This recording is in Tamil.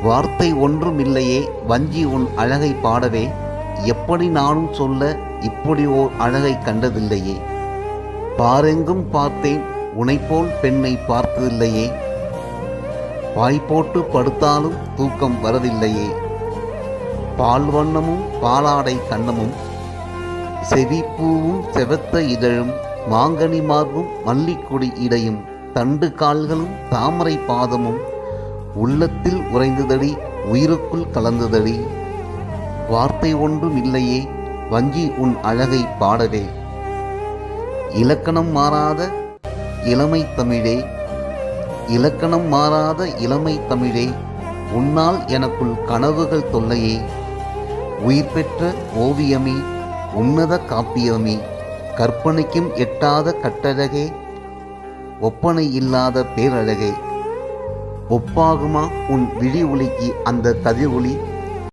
வார்த்தை ஒன்றும் இல்லையே வஞ்சி உன் அழகை பாடவே, எப்படி நானும் சொல்ல இப்படி ஓர் அழகை கண்டதில்லையே. பாரெங்கும் பார்த்தேன் உனைப்போல் பெண்ணை பார்த்ததில்லையே. பாய் போட்டு படுத்தாலும் தூக்கம் வரதில்லையே. பால் வண்ணமும் பாலாடை கண்ணமும், செவிப்பூவும் செவத்த இதழும், மாங்கனி மார்பும் மல்லிக்கொடி இடையும், தண்டு கால்களும் தாமரை பாதமும் உள்ளத்தில் உறைந்ததடி, உயிருக்குள் கலந்ததடி. வார்த்தை ஒன்றும் இல்லையே வஞ்சி உன் அழகை பாடவே. இலக்கணம் மாறாத இளமை தமிழே, இலக்கணம் மாறாத இளமை தமிழே, உன்னால் எனக்குள் கனவுகள் தொல்லையே. உயிர் பெற்ற ஓவியமே, உன்னத காப்பியமே, கற்பனைக்கும் எட்டாத கட்டழகே, ஒப்பனை இல்லாத பேரழகே. ஒப்பாகுமா உன் விழி ஒளிக்கு அந்த கதிர் ஒளி?